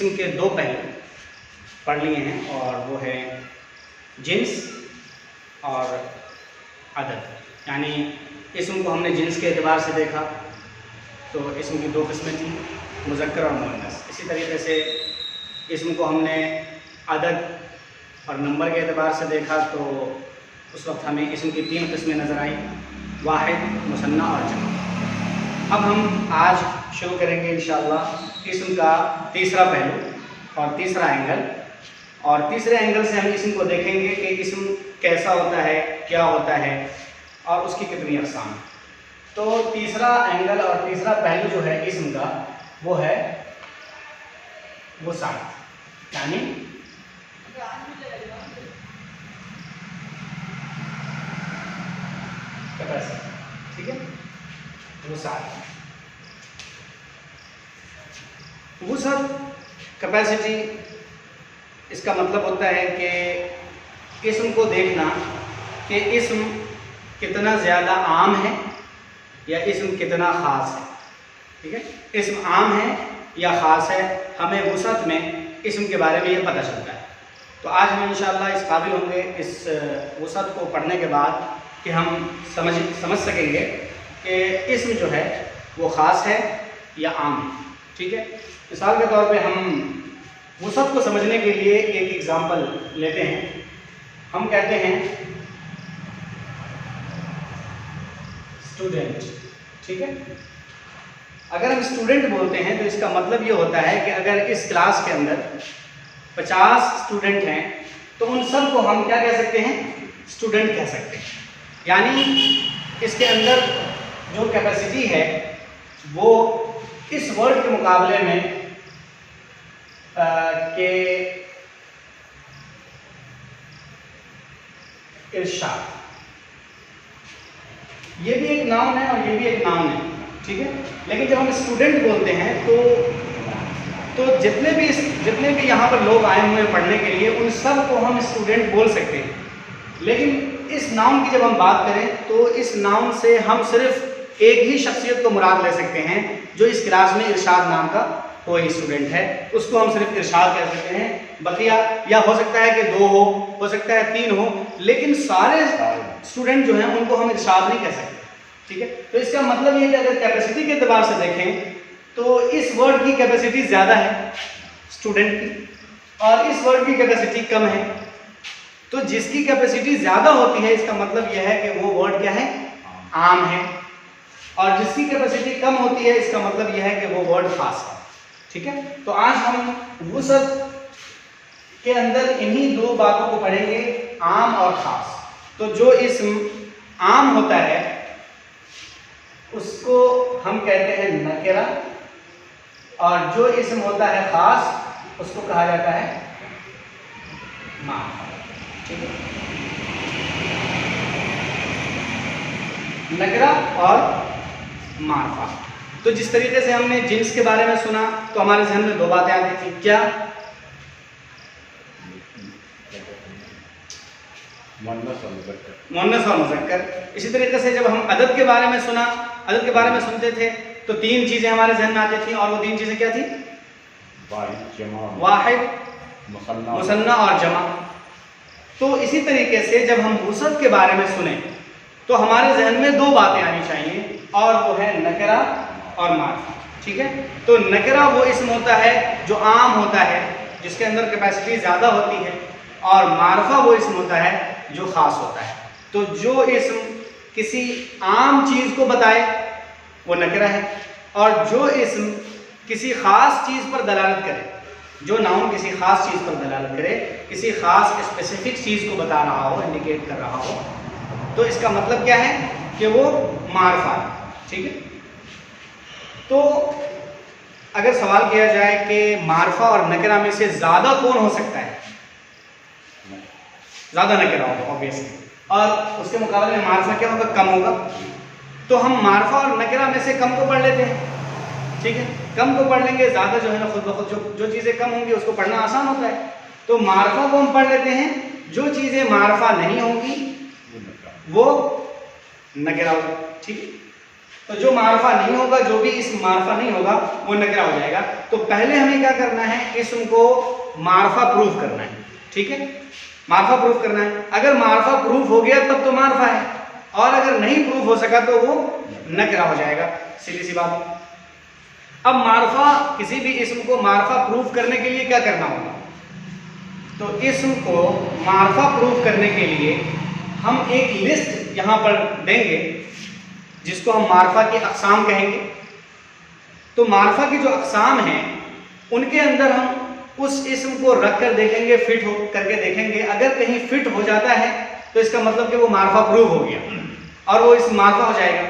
اسم کے دو پہلو پڑھ لیے ہیں، اور وہ ہے جنس اور عدد۔ یعنی اسم کو ہم نے جنس کے اعتبار سے دیکھا تو اسم کی دو قسمیں تھیں، مذکر اور مؤنث۔ اسی طریقے سے اسم کو ہم نے عدد اور نمبر کے اعتبار سے دیکھا تو اس وقت ہمیں اسم کی تین قسمیں نظر آئیں، واحد، مثنی اور جمع۔ اب ہم آج شروع کریں گے انشاءاللہ اسم کا تیسرا پہلو اور تیسرا اینگل، اور تیسرے اینگل سے ہم اسم کو دیکھیں گے کہ اسم کیسا ہوتا ہے، کیا ہوتا ہے اور اس کی کتنی اقسام ہیں۔ تو تیسرا اینگل اور تیسرا پہلو جو ہے اسم کا وہ ہے وسعت، یعنی کیپیسٹی، ٹھیک ہے، وسعت۔ وسعت کیپیسٹی، اس کا مطلب ہوتا ہے کہ اسم کو دیکھنا کہ اسم کتنا زیادہ عام ہے یا اسم کتنا خاص ہے، ٹھیک ہے، اسم عام ہے یا خاص ہے، ہمیں وسعت میں اسم کے بارے میں یہ پتہ چلتا ہے۔ تو آج ہم انشاءاللہ اس قابل ہوں گے اس وسعت کو پڑھنے کے بعد کہ ہم سمجھ سکیں گے کہ اسم جو ہے وہ خاص ہے یا عام ہے، ٹھیک ہے۔ مثال کے طور پہ ہم وسعت کو سمجھنے کے لیے ایک ایگزامپل لیتے ہیں۔ ہم کہتے ہیں اسٹوڈنٹ، ٹھیک ہے۔ اگر ہم اسٹوڈنٹ بولتے ہیں تو اس کا مطلب یہ ہوتا ہے کہ اگر اس کلاس کے اندر 50 اسٹوڈنٹ ہیں تو ان سب کو ہم کیا کہہ سکتے ہیں؟ اسٹوڈنٹ کہہ سکتے ہیں۔ یعنی اس کے اندر جو کیپیسٹی ہے وہ اس ورڈ کے مقابلے میں کہ ارشاد، یہ بھی ایک ناؤن ہے اور یہ بھی ایک ناؤن ہے، ٹھیک ہے۔ لیکن جب ہم اسٹوڈنٹ بولتے ہیں تو جتنے بھی یہاں پر لوگ آئے ہوئے ہیں پڑھنے کے لیے ان سب کو ہم اسٹوڈنٹ بول سکتے ہیں۔ لیکن اس ناؤن کی جب ہم بات کریں تو اس ناؤن سے ہم صرف ایک ہی شخصیت کو مراد لے سکتے ہیں جو اس کلاس میں ارشاد نام کا کوئی اسٹوڈنٹ ہے، اس کو ہم صرف ارشاد کہہ سکتے ہیں۔ بقیہ یا ہو سکتا ہے کہ 2 ہو سکتا ہے 3 ہو، لیکن سارے اسٹوڈنٹ جو ہیں ان کو ہم ارشاد نہیں کہہ سکتے، ٹھیک ہے۔ تو اس کا مطلب یہ ہے کہ اگر کیپیسٹی کے اعتبار سے دیکھیں تو اس ورڈ کی کیپیسٹی زیادہ ہے اسٹوڈنٹ کی، اور اس ورڈ کی کیپیسٹی کم ہے۔ تو جس کی کیپیسٹی زیادہ ہوتی ہے اس کا مطلب یہ ہے کہ وہ ورڈ کیا ہے؟ عام ہے، اور جس کی کیپیسٹی کم ہوتی ہے اس کا مطلب یہ ہے کہ وہ ورڈ خاص ہے، ٹھیک ہے۔ تو آج ہم وسعت کے اندر انہی دو باتوں کو پڑھیں گے، عام اور خاص۔ تو جو اسم عام ہوتا ہے اس کو ہم کہتے ہیں نکرہ، اور جو اسم ہوتا ہے خاص اس کو کہا جاتا ہے معرفہ، ٹھیک ہے۔ نکرہ اور معرفہ۔ تو جس طریقے سے ہم نے جنس کے بارے میں سنا تو ہمارے ذہن میں دو باتیں آتی تھیں، کیا؟ مؤنث اور مذکر۔ اسی طریقے سے جب ہم عدد کے بارے میں سنتے تھے تو 3 چیزیں ہمارے ذہن میں آتی تھیں، اور وہ 3 چیزیں کیا تھیں؟ واحد، مثنی اور جمع۔ تو اسی طریقے سے جب ہم وسعت کے بارے میں سنیں تو ہمارے ذہن میں 2 باتیں آنی چاہیے، اور وہ ہے نکرہ اور معرفہ، ٹھیک ہے۔ تو نکرہ وہ اسم ہوتا ہے جو عام ہوتا ہے، جس کے اندر کیپیسٹی زیادہ ہوتی ہے، اور معرفہ وہ اسم ہوتا ہے جو خاص ہوتا ہے۔ تو جو اسم کسی عام چیز کو بتائے وہ نکرہ ہے، اور جو اسم کسی خاص چیز پر دلالت کرے، جو ناؤن کسی خاص چیز پر دلالت کرے، کسی خاص اسپیسیفک چیز کو بتا رہا ہو، انڈیکیٹ کر رہا ہو، تو اس کا مطلب کیا ہے کہ وہ معرفہ ہے، ٹھیک ہے۔ تو اگر سوال کیا جائے کہ معرفہ اور نکرہ میں سے زیادہ کون ہو سکتا ہے؟ زیادہ نکرہ ہوگا اوبیسلی، اور اس کے مقابلے میں معرفہ کیا ہوگا؟ کم ہوگا۔ تو ہم معرفہ اور نکرہ میں سے کم کو پڑھ لیتے ہیں، ٹھیک ہے۔ کم کو پڑھ لیں گے، زیادہ جو ہے نا خود بخود جو چیزیں کم ہوں گی اس کو پڑھنا آسان ہوتا ہے۔ تو معرفہ کو ہم پڑھ لیتے ہیں، جو چیزیں معرفہ نہیں ہوں گی وہ نکرہ ہوگی، ٹھیک ہے۔ تو جو معرفہ نہیں ہوگا، جو بھی اسم معرفہ نہیں ہوگا وہ نکرہ ہو جائے گا. تو پہلے ہمیں کیا کرنا ہے، اسم کو معرفہ پروف کرنا ہے. ٹھیک ہے، معرفہ پروف کرنا ہے. اگر معرفہ پروف ہو گیا تب تو معرفہ ہے، اور اگر نہیں پروف ہو سکا تو وہ نکرہ ہو جائے گا. سیدھی سی بات. اب معرفہ، کسی بھی اسم کو معرفہ پروف کرنے کے لیے کیا کرنا ہوگا؟ تو اسم کو معرفہ پروف کرنے کے لیے ہم ایک لسٹ یہاں پر دیں گے جس کو ہم معرفہ کی اقسام کہیں گے. تو معرفہ کی جو اقسام ہیں ان کے اندر ہم اس اسم کو رکھ کر دیکھیں گے، فٹ ہو کر کے دیکھیں گے. اگر کہیں فٹ ہو جاتا ہے تو اس کا مطلب کہ وہ معرفہ پروف ہو گیا اور وہ اسم معرفہ ہو جائے گا.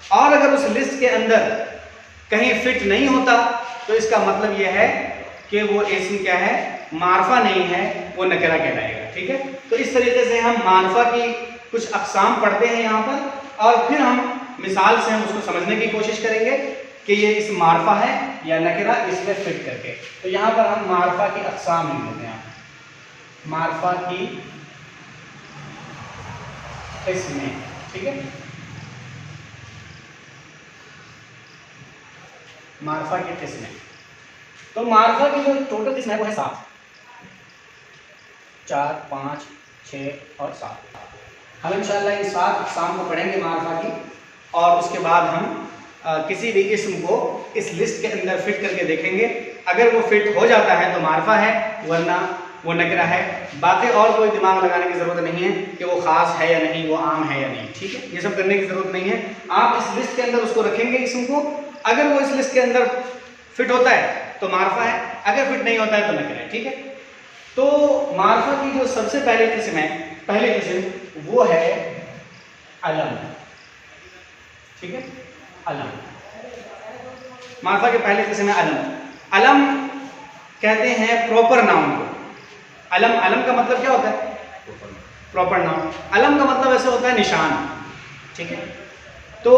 اور اگر اس لسٹ کے اندر کہیں فٹ نہیں ہوتا تو اس کا مطلب یہ ہے کہ وہ اسم کیا ہے، معرفہ نہیں ہے، وہ نکرہ کہلائے گا. ٹھیک ہے، تو اس طریقے سے ہم معرفہ کی کچھ اقسام پڑھتے ہیں یہاں پر، اور پھر ہم مثال سے ہم اس کو سمجھنے کی کوشش کریں گے کہ یہ اسم معرفہ ہے یا نکرہ، اس میں فٹ کر کے. تو یہاں پر ہم معرفہ کی اقسام لکھ لیتے ہیں. معرفہ کی قسمیں. ٹھیک ہے، معرفہ کی قسمیں. تو معرفہ کی جو ٹوٹل قسم ہے وہ ہے 7. 4 5 6 اور 7. ہم انشاءاللہ ان 7 اقسام کو پڑھیں گے معرفہ کی، اور اس کے بعد ہم کسی بھی اسم کو اس لسٹ کے اندر فٹ کر کے دیکھیں گے. اگر وہ فٹ ہو جاتا ہے تو معرفہ ہے، ورنہ وہ نکرہ ہے. باقی اور کوئی دماغ لگانے کی ضرورت نہیں ہے کہ وہ خاص ہے یا نہیں، وہ عام ہے یا نہیں. ٹھیک ہے، یہ سب کرنے کی ضرورت نہیں ہے. آپ اس لسٹ کے اندر اس کو رکھیں گے اسم کو. اگر وہ اس لسٹ کے اندر فٹ ہوتا ہے تو معرفہ ہے، اگر فٹ نہیں ہوتا ہے تو نکرہ ہے. ٹھیک ہے، تو معرفہ کی جو سب سے پہلی قسم ہے، پہلی قسم وہ ہے علم. ٹھیک ہے، علم. معرفہ کی پہلی قسم ہے علم. علم کہتے ہیں پراپر ناؤن کو. علم کا مطلب کیا ہوتا ہے؟ Proper noun. علم کا مطلب ایسے ہوتا ہے نشان. ٹھیک ہے، تو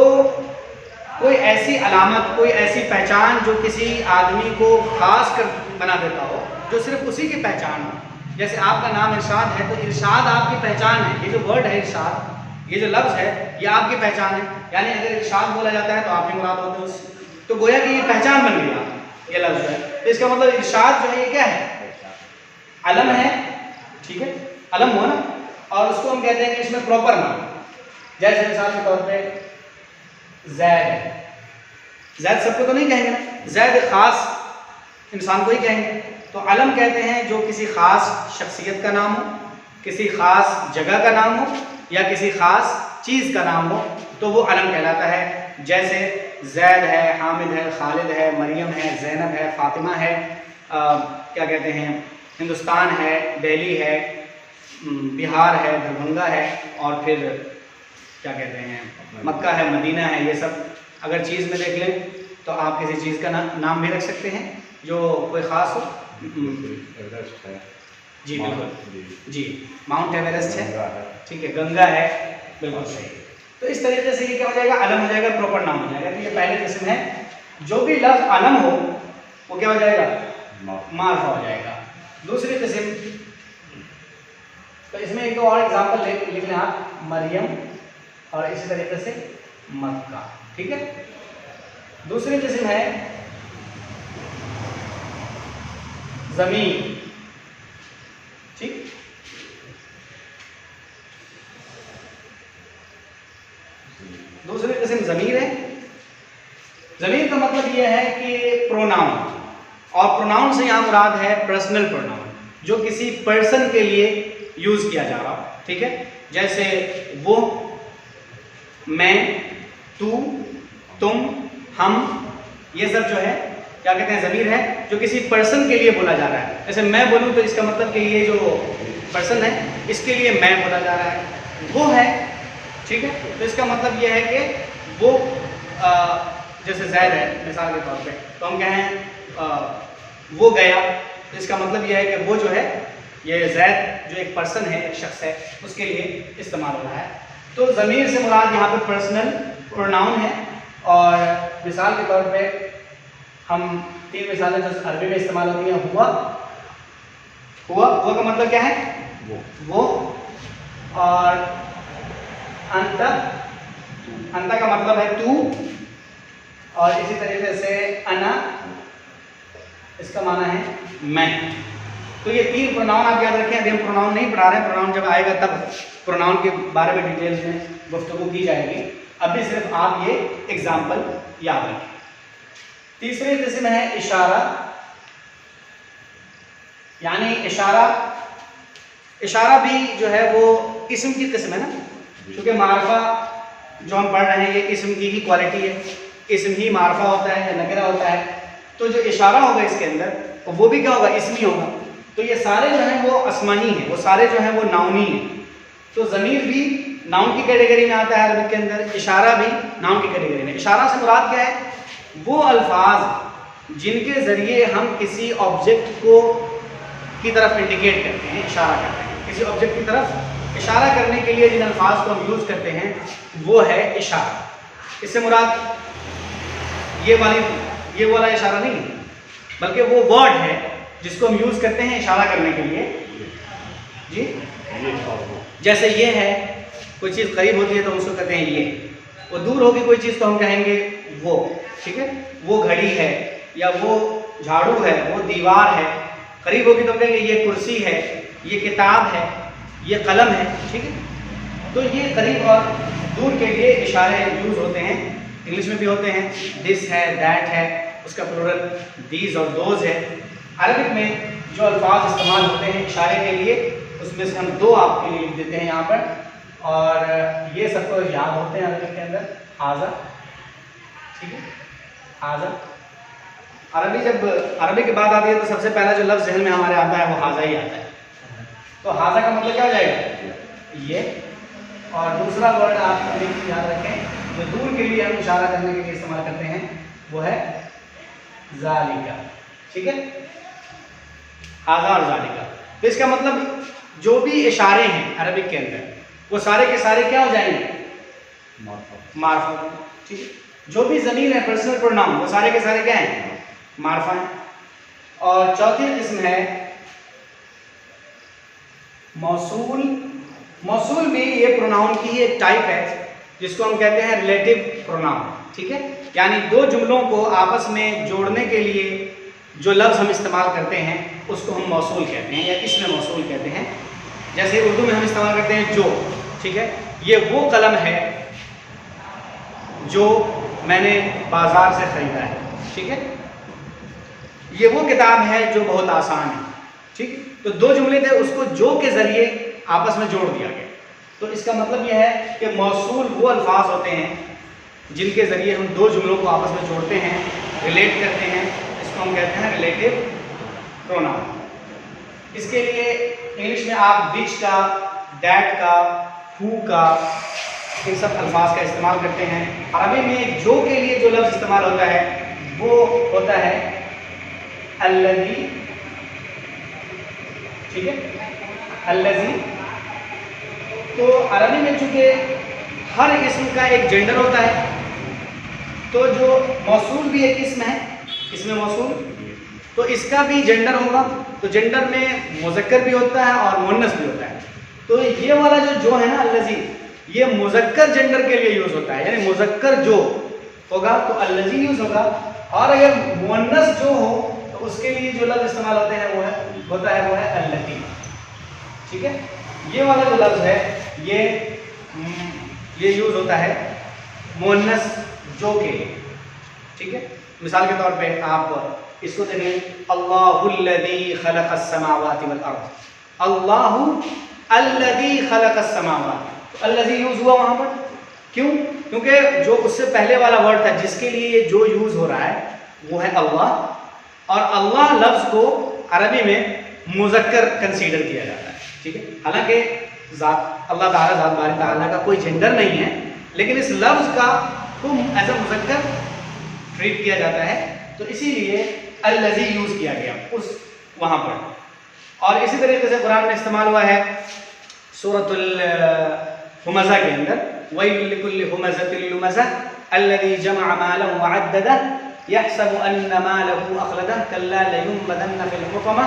کوئی ایسی علامت، کوئی ایسی پہچان جو کسی آدمی کو خاص کر بنا دیتا ہو، جو صرف اسی کی پہچان ہو. جیسے آپ کا نام ارشاد ہے تو ارشاد آپ کی پہچان ہے. یہ جو ورڈ ہے ارشاد، یہ جو لفظ ہے یہ آپ کی پہچان ہے. یعنی اگر ارشاد بولا جاتا ہے تو آپ ہی مراد ہوتے ہیں اس سے. تو گویا کہ یہ پہچان بن گئی، یہ لفظ ہے. تو اس کا مطلب ارشاد جو ہے یہ کیا ہے؟ علم ہے. ٹھیک ہے، علم ہو نا، اور اس کو ہم کہتے ہیں کہ اس میں پراپر نام. جیسے مثال کے طور پہ زید. زید سب کو تو نہیں کہیں گے نا، زید خاص انسان کو ہی کہیں گے. تو علم کہتے ہیں جو کسی خاص شخصیت کا نام ہو، کسی خاص جگہ کا نام ہو، یا کسی خاص چیز کا نام ہو تو وہ علم کہلاتا ہے. جیسے زید ہے، حامد ہے، خالد ہے، مریم ہے، زینب ہے، فاطمہ ہے، کیا کہتے ہیں، ہندوستان ہے، دہلی ہے، بہار ہے، دربھنگہ ہے، اور پھر کیا کہتے ہیں، مکہ ہے، مدینہ ہے. یہ سب اگر چیز میں دیکھ لیں تو آپ کسی چیز کا نام بھی رکھ سکتے ہیں جو کوئی خاص ہو. جی بالکل، جی ماؤنٹ ایوریسٹ ہے. ٹھیک ہے، گنگا ہے، بالکل صحیح. تو اس طریقے سے یہ کیا ہو جائے گا، علم ہو جائے گا، پراپر نام ہو جائے گا. تو یہ پہلی قسم ہے. جو بھی لفظ علم ہو وہ کیا ہو جائے گا، معرفہ ہو جائے گا. دوسری قسم، تو اس میں ایک دو اور ایگزامپل لکھ لیں آپ، مریم اور اسی طریقے سے مکہ. ٹھیک ہے، دوسری قسم ہے زمین. ٹھیک، دوسری قسم ضمیر ہے. ضمیر کا مطلب یہ ہے کہ پروناؤن، اور پروناؤن سے یہاں مراد ہے پرسنل پروناؤن، جو کسی پرسن کے لیے یوز کیا جا رہا. ٹھیک ہے، جیسے وہ، میں، تو، تم، ہم، یہ سب جو ہے کیا کہتے ہیں، ضمیر ہے جو کسی پرسن کے لیے بولا جا رہا ہے. جیسے میں بولوں تو اس کا مطلب کہ یہ جو پرسن ہے اس کے لیے میں بولا جا رہا ہے. وہ ہے، ٹھیک ہے، تو اس کا مطلب یہ ہے کہ وہ جیسے زید ہے مثال کے طور پہ، تو ہم کہیں وہ گیا، تو اس کا مطلب یہ ہے کہ وہ جو ہے، یہ زید جو ایک پرسن ہے، ایک شخص ہے، اس کے لیے استعمال ہو رہا ہے. تو ضمیر سے مراد یہاں پہ پرسنل پروناؤن ہے. اور مثال کے طور پہ ہم 3 مثالیں جو عربی میں استعمال ہوتی ہیں، ہوا. ہوا کا مطلب کیا ہے، وہ. اور انت کا مطلب ہے تو. اور اسی طریقے سے انا، اس کا معنی ہے میں. تو یہ 3 پروناؤن آپ یاد رکھیں. ابھی ہم پروناؤن نہیں پڑھا رہے ہیں، پروناؤن جب آئے گا تب پروناؤن کے بارے میں ڈیٹیلز میں گفتگو کی جائے گی. ابھی صرف آپ یہ ایگزامپل یاد رکھیں. تیسری قسم ہے اشارہ. یعنی اشارہ بھی جو ہے وہ اسم کی قسم ہے نا، کیونکہ معرفہ جو ہم پڑھ رہے ہیں یہ اسم کی ہی کوالٹی ہے. اسم ہی معرفہ ہوتا ہے یا نکرہ ہوتا ہے. تو جو اشارہ ہوگا اس کے اندر وہ بھی کیا ہوگا؟ اسمی ہوگا. تو یہ سارے جو ہیں وہ اسمانی ہیں، وہ سارے جو ہیں وہ ناؤنی ہیں. تو ضمیر بھی ناؤن کی کیٹیگری میں آتا ہے عربک کے اندر، اشارہ بھی ناؤن کی کیٹیگری میں. اشارہ سے مراد کیا ہے؟ وہ الفاظ جن کے ذریعے ہم کسی آبجیکٹ کو کی طرف انڈیکیٹ کرتے ہیں، اشارہ کرتے ہیں. کسی آبجیکٹ کی طرف اشارہ کرنے کے لیے جن الفاظ کو ہم یوز کرتے ہیں وہ ہے اشارہ. اس سے مراد یہ والا اشارہ نہیں ہے، بلکہ وہ ورڈ ہے جس کو ہم یوز کرتے ہیں اشارہ کرنے کے لیے. جی جیسے یہ ہے، کوئی چیز قریب ہوتی ہے تو ہم اس کو کہتے ہیں یہ. وہ دور ہوگی کوئی چیز تو ہم کہیں گے وہ. ٹھیک ہے، وہ گھڑی ہے یا وہ جھاڑو ہے، وہ دیوار ہے. قریب ہوگی تو ہم کہیں گے یہ کرسی ہے، یہ کتاب ہے، یہ قلم ہے. ٹھیک ہے، تو یہ قریب اور دور کے لیے اشارے یوز ہوتے ہیں. انگلش میں بھی ہوتے ہیں، دس ہے، دیٹ ہے، اس کا پلورل دیز اور دوز ہے. عربک میں جو الفاظ استعمال ہوتے ہیں اشارے کے لیے اس میں سے ہم 2 آپ کے لیے لکھ دیتے ہیں یہاں پر، اور یہ سب کو یاد ہوتے ہیں عربک کے اندر. حاذا، ٹھیک ہے، حاذا. عربی کی بات آتی ہے تو سب سے پہلا جو لفظ ذہن میں ہمارے آتا ہے وہ حاذا ہی آتا ہے. تو حاذا کا مطلب کیا ہو جائے گا؟ یہ. اور دوسرا ورڈ آپ یاد رکھیں جو دور کے لیے ہم اشارہ کرنے کے لیے استعمال کرتے ہیں وہ ہے ذالکا. ٹھیک ہے، حاذا اور ذالکا. تو اس کا مطلب جو بھی اشارے ہیں عربک کے اندر وہ سارے کے سارے کیا ہو جائیں گے؟ معرفہ. ٹھیک ہے، جو بھی ضمیر ہے پرسنل پروناؤن وہ سارے کے سارے کیا ہیں؟ معرفہ ہیں. اور چوتھی قسم ہے موصول. موصول بھی یہ پروناؤن کی ایک ٹائپ ہے جس کو ہم کہتے ہیں ریلیٹو پروناؤن. ٹھیک ہے، یعنی 2 جملوں کو آپس میں جوڑنے کے لیے جو لفظ ہم استعمال کرتے ہیں اس کو ہم موصول کہتے ہیں یا اسم موصول کہتے ہیں. جیسے اردو میں ہم استعمال کرتے ہیں جو. ٹھیک ہے، یہ وہ قلم ہے جو میں نے بازار سے خریدا ہے. ٹھیک ہے، یہ وہ کتاب ہے جو بہت آسان ہے. ٹھیک، تو 2 جملے تھے، اس کو جو کے ذریعے آپس میں جوڑ دیا گیا. تو اس کا مطلب یہ ہے کہ موصول وہ الفاظ ہوتے ہیں جن کے ذریعے ہم 2 جملوں کو آپس میں جوڑتے ہیں، ریلیٹ کرتے ہیں. اس کو ہم کہتے ہیں ریلیٹو پروناؤن. اس کے لیے انگلش میں آپ وچ کا، دیٹ کا، ہو کا، ان سب الفاظ کا استعمال کرتے ہیں. عربی میں جو کے لیے جو لفظ استعمال ہوتا ہے وہ ہوتا ہے الذی. ٹھیک ہے، الذی. تو عربی میں چونکہ ہر اسم کا ایک جینڈر ہوتا ہے تو جو موصول بھی ایک اسم ہے، اسم موصول، تو اس کا بھی جینڈر ہوگا. تو جینڈر میں مذکر بھی ہوتا ہے اور مؤنث بھی ہوتا ہے. تو یہ والا جو ہے نا الذی، یہ مذکر جینڈر کے لیے یوز ہوتا ہے. یعنی مذکر جو ہوگا تو الذی یوز ہوگا، اور اگر مؤنث جو ہو تو اس کے لیے جو لفظ استعمال ہوتے ہیں وہ ہے اللاتی. ٹھیک ہے، یہ والا جو لفظ ہے یہ یوز ہوتا ہے مؤنث جو کے لیے. ٹھیک ہے، مثال کے طور پہ آپ اس کو دیکھیں، اللہ الذی خلق السماوات والارض. اللہ الذی خلق السماوات، الذی یوز ہوا وہاں پر. کیوں؟ کیونکہ جو اس سے پہلے والا ورڈ تھا جس کے لیے یہ جو یوز ہو رہا ہے وہ ہے اللہ، اور اللہ لفظ کو عربی میں مذکر کنسیڈر کیا جاتا ہے. ٹھیک ہے، حالانکہ ذات اللہ تعالیٰ، ذات باری تعالیٰ کا کوئی جینڈر نہیں ہے، لیکن اس لفظ کا کو ایز اے مذکر ٹریٹ کیا جاتا ہے. تو اسی لیے الذی یوز کیا گیا اس وہاں پر. اور اسی طریقے سے قرآن میں استعمال ہوا ہے سورۃ الہمزہ کے اندر، وَيْلٌ لِكُلِّ هُمَزَةٍ لُمَزَةٍ الَّذِي جَمَعَ مَالًا وَعَدَّدَهُ يَحْسَبُ أَنَّ مَالَهُ أَخْلَدَهُ كَلَّا لَيُنبَذَنَّ فِي الْحُطَمَةِ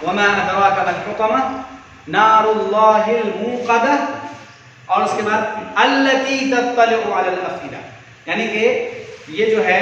وَمَا أَدْرَاكَ مَا الْحُطَمَةُ نَارُ اللَّهِ الْمُوقَدَةُ. اور اس کے بعد الَّتِي تَطَّلِعُ عَلَى الْأَفْئِدَةِ، یعنی کہ یہ جو ہے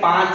5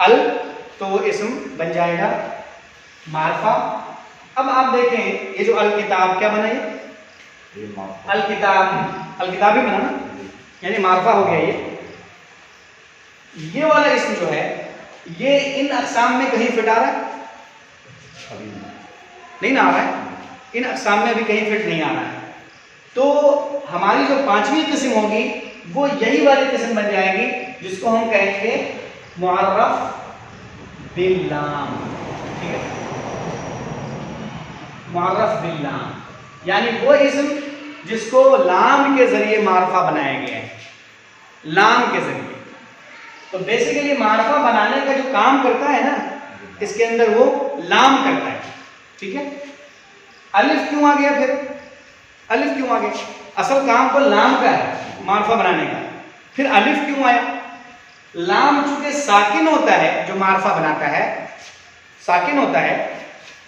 ال تو وہ اسم بن جائے گا معرفہ. اب آپ دیکھیں یہ جو الکتاب کیا بنا یہ معرفہ. الکتاب ہی بنا نا, یعنی معرفہ ہو گیا. یہ والا اسم جو ہے یہ ان اقسام میں کہیں فٹ آ رہا ہے؟ ابھی نہیں نہ آ رہا ہے. ان اقسام میں بھی کہیں فٹ نہیں آ رہا ہے. تو ہماری جو پانچویں قسم ہوگی وہ یہی والی قسم بن جائے گی جس کو ہم کہیں گے معرف باللام. ٹھیک ہے, معرف باللام یعنی وہ اسم جس کو لام کے ذریعے معرفہ بنایا گیا ہے, لام کے ذریعے. تو بیسیکلی معرفہ بنانے کا جو کام کرتا ہے نا اس کے اندر وہ لام کرتا ہے. ٹھیک ہے, الف کیوں آ گیا؟ پھر الف کیوں آ گیا؟ اصل کام تو لام کا ہے معرفہ بنانے کا. پھر الف کیوں آیا؟ لام چونکہ ساکن ہوتا ہے جو معرفہ بناتا ہے, ساکن ہوتا ہے,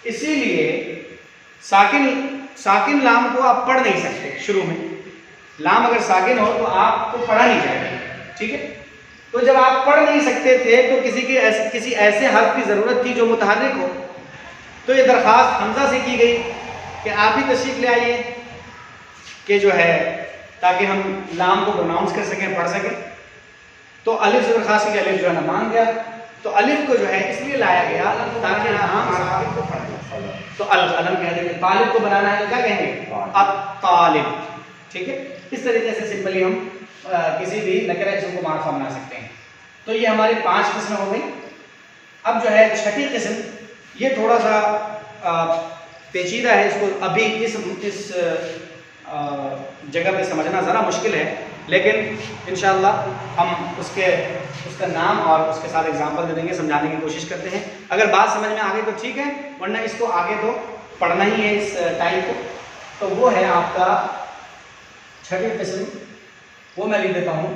اسی لیے ساکن لام کو آپ پڑھ نہیں سکتے شروع میں. لام اگر ساکن ہو تو آپ کو پڑھا نہیں جائے گا. ٹھیک ہے, تو جب آپ پڑھ نہیں سکتے تھے تو کسی ایسے حرف کی ضرورت تھی جو متحرک ہو. تو یہ درخواست حمزہ سے کی گئی کہ آپ ہی تشریف لے آئیے کہ جو ہے تاکہ ہم لام کو پروناؤنس کر سکیں, پڑھ سکیں. تو الف سے درخواست کی کہ الف جو ہے نا مان گیا. تو الف کو جو ہے اس لیے لایا گیا تاکہ ہم صاحب کو پڑھ لیں. تو القلم کہہ دیں گے. طالب کو بنانا ہے کیا کہیں گے؟ الطالب. ٹھیک ہے, اس طریقے سے سمپلی ہم کسی بھی نکرہ اسم کو معرفہ بنا سکتے ہیں. تو یہ ہماری 5 قسمیں ہو گئی. اب جو ہے چھٹی قسم یہ تھوڑا سا پیچیدہ ہے, اس کو ابھی اس جگہ پہ سمجھنا ذرا مشکل ہے, لیکن انشاءاللہ ہم اس کا نام اور اس کے ساتھ ایگزامپل دے دیں گے, سمجھانے کی کوشش کرتے ہیں. اگر بات سمجھ میں آگے تو ٹھیک ہے, ورنہ اس کو آگے تو پڑھنا ہی ہے اس ٹائم کو. تو وہ ہے آپ کا چھٹی قسم, وہ میں لکھ دیتا ہوں.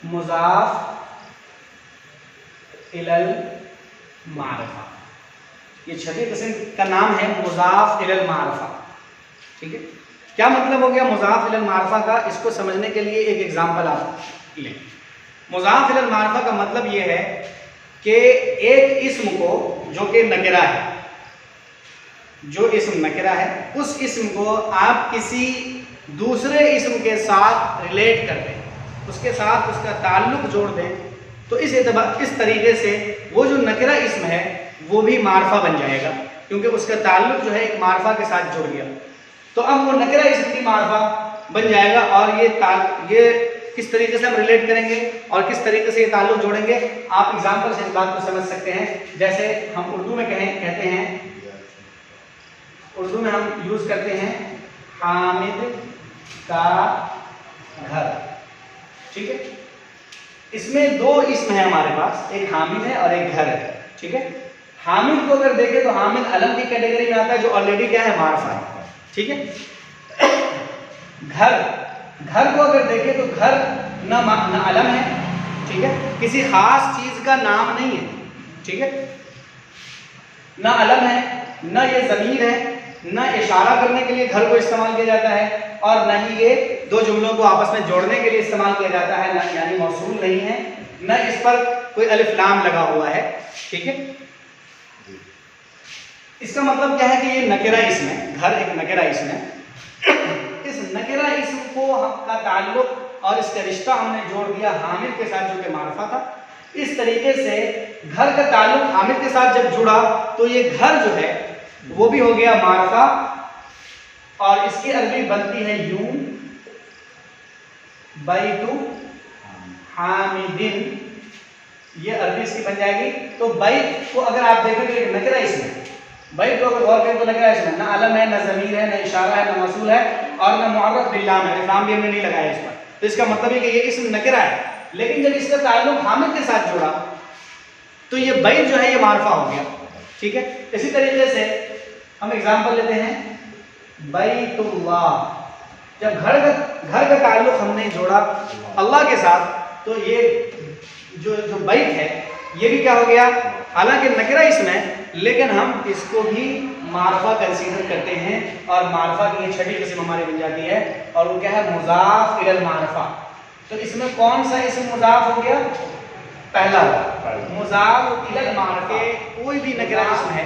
مضاف الی المعرفہ. یہ چھٹی قسم کا نام ہے مضاف الی المعرفہ. ٹھیک ہے, کیا مطلب ہو گیا مضاف الی المعرفہ کا؟ اس کو سمجھنے کے لیے ایک ایگزامپل آپ لیں. مضاف الی المعرفہ کا مطلب یہ ہے کہ ایک اسم کو جو کہ نکرہ ہے, جو اسم نکرہ ہے, اس اسم کو آپ کسی دوسرے اسم کے ساتھ ریلیٹ کر دیں, اس کے ساتھ اس کا تعلق جوڑ دیں. تو اس طریقے سے وہ جو نکرہ اسم ہے وہ بھی معرفہ بن جائے گا, کیونکہ اس کا تعلق جو ہے ایک معرفہ کے ساتھ جڑ گیا. تو اب وہ نکرہ اسم بھی معرفہ بن جائے گا. اور یہ کس طریقے سے ہم ریلیٹ کریں گے اور کس طریقے سے یہ تعلق جوڑیں گے, آپ ایگزامپل سے اس بات کو سمجھ سکتے ہیں. جیسے ہم اردو میں کہتے ہیں, اردو میں ہم یوز کرتے ہیں حامد کا گھر. ٹھیک ہے, اس میں 2 اسم ہیں ہمارے پاس, ایک حامد ہے اور ایک گھر ہے. ٹھیک ہے, حامد کو اگر دیکھیں تو حامد علم کی کیٹیگری میں آتا ہے جو آلریڈی کیا ہے, معرفہ ہے. ٹھیک ہے, گھر کو اگر دیکھیں تو گھر نہ علم ہے. ٹھیک ہے, کسی خاص چیز کا نام نہیں ہے. ٹھیک ہے, نہ علم ہے, نہ یہ ضمیر ہے, نہ اشارہ کرنے کے لیے گھر کو استعمال کیا جاتا ہے, اور نہ ہی یہ 2 جملوں کو آپس میں جوڑنے کے لیے استعمال کیا جاتا ہے, یعنی موصول نہیں ہے, نہ اس پر کوئی الف لام لگا ہوا ہے. ٹھیک ہے, اس کا مطلب کیا ہے کہ یہ نکرہ اسم ہے, گھر ایک نکرہ اسم ہے. اس نکرہ اسم کو کا تعلق اور اس کا رشتہ ہم نے جوڑ دیا حامد کے ساتھ جو کہ معرفہ تھا. اس طریقے سے گھر کا تعلق حامد کے ساتھ جب جڑا تو یہ گھر جو ہے وہ بھی ہو گیا معرفہ, اور اس کی عربی بنتی ہے یوں, بیت حامدن. یہ عربی اس کی بن جائے گی. تو بیت کو اگر آپ دیکھیں گے نکرہ اسم ہے, بیت کو اگر غور کریں تو نکرہ اسم ہے, نہ علم ہے, نہ ضمیر ہے, نہ اشارہ ہے, نہ موصول ہے, اور نہ معرف باللام ہے. لام بھی ہم نے نہیں لگایا اس پر. تو اس کا مطلب ہے کہ یہ اسم نکرہ ہے, لیکن جب اس کا تعلق حامد کے ساتھ جڑا تو یہ بیت جو ہے یہ معرفہ ہو گیا. ٹھیک ہے, اسی طریقے سے ہم ایگزامپل لیتے ہیں بیت اللہ. جب گھر کا تعلق ہم نے جوڑا اللہ کے ساتھ تو یہ جو بیت ہے یہ بھی کیا ہو گیا؟ حالانکہ نکرہ اسم ہے لیکن ہم اس کو بھی معرفہ کنسیڈر کرتے ہیں، اور معرفہ کی یہ چھٹی قسم ہماری بن جاتی ہے، اور وہ کیا ہے؟ مضاف الی المعرفہ۔ تو اس میں کون سا اسم مضاف ہو گیا؟ پہلا مضاف الی المعرفہ۔ کوئی بھی نکرہ اسم ہے،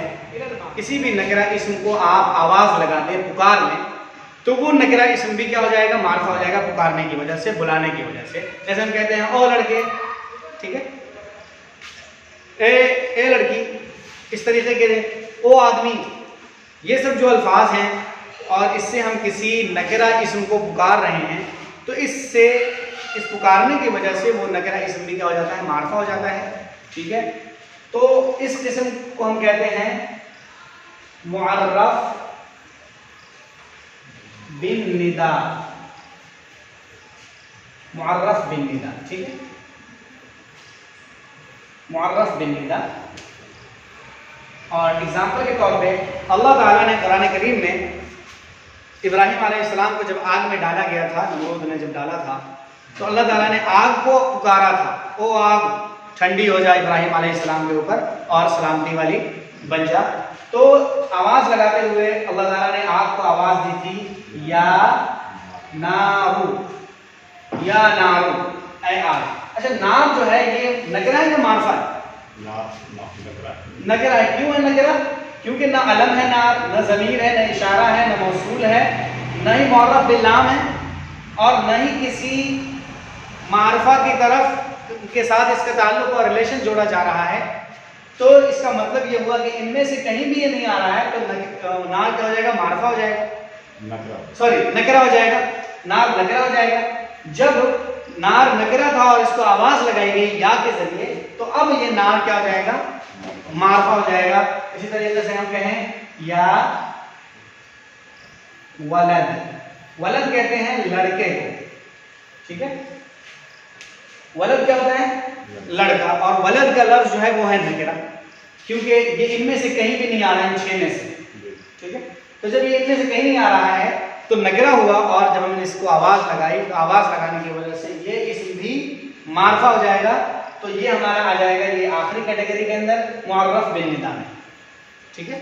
کسی بھی نکرہ اسم کو آپ آواز لگا دیں، پکار لیں، تو وہ نکرہ اسم بھی کیا ہو جائے گا؟ معرفہ ہو جائے گا، پکارنے کی وجہ سے، بلانے کی وجہ سے۔ جیسے ہم کہتے ہیں او لڑکے، ٹھیک ہے، اے لڑکی، اس طریقے کے او آدمی، یہ سب جو الفاظ ہیں، اور اس سے ہم کسی نکرہ اسم کو پکار رہے ہیں، تو اس پکارنے کی وجہ سے وہ نکرہ اسم بھی کیا ہو جاتا ہے؟ معرفہ ہو جاتا ہے، ٹھیک ہے۔ تو اس قسم کو ہم کہتے ہیں معرف بالندا، معرف بالندا، ٹھیک ہے، معرف بالندا۔ اور اگزامپل کے طور پہ اللہ تعالیٰ نے قرآن کریم میں ابراہیم علیہ السلام کو جب آگ میں ڈالا گیا تھا، نمرود نے جب ڈالا تھا، تو اللہ تعالیٰ نے آگ کو پکارا تھا، او آگ ٹھنڈی ہو جائے ابراہیم علیہ السلام کے اوپر اور سلامتی والی بن جا۔ تو آواز لگاتے ہوئے اللہ تعالیٰ نے آگ کو آواز دی تھی، یا نارو، یا نارو، اے آگ۔ اچھا، نار جو ہے یہ نکرہ ہے یا معرفہ ہے؟ نکرہ ہے۔ کیوں ہے نکرہ؟ کیونکہ نہ علم ہے نار، نہ ضمیر ہے، نہ اشارہ ہے، نہ موصول ہے، نہ ہی معرف باللام ہے، اور نہ ہی کسی معرفہ کی طرف کے ساتھ اس کا تعلق اور ریلیشن جوڑا جا رہا ہے۔ تو اس کا مطلب یہ ہوا کہ ان میں سے کہیں بھی یہ نہیں آ رہا ہے، تو نار کیا ہو جائے گا؟ معرفہ ہو جائے گا، سوری نکرہ ہو جائے گا، نار نکرہ ہو جائے گا۔ جب نار نکرہ تھا اور اس کو آواز لگائی گئی یا کے ذریعے، تو اب یہ نار کیا ہو جائے گا؟ معرفہ ہو جائے گا۔ اسی طریقے سے ہم کہیں یا ولد، ولد کہتے ہیں لڑکے کو، ٹھیک ہے، ولد کیا ہوتا ہے؟ لڑکا، اور ولد کا لفظ جو ہے وہ ہے نکرہ، کیونکہ یہ ان میں سے کہیں بھی نہیں آ رہا ہے، ان 6 میں سے، ٹھیک ہے۔ تو جب یہ ان میں سے کہیں نہیں آ رہا ہے تو نکرہ ہوا، اور جب ہم نے اس کو آواز لگائی تو آواز لگانے کی وجہ سے یہ اسم بھی معرفہ ہو جائے گا۔ تو یہ ہمارا آ جائے گا یہ آخری کیٹیگری کے اندر، معرف بالندا میں، ٹھیک ہے۔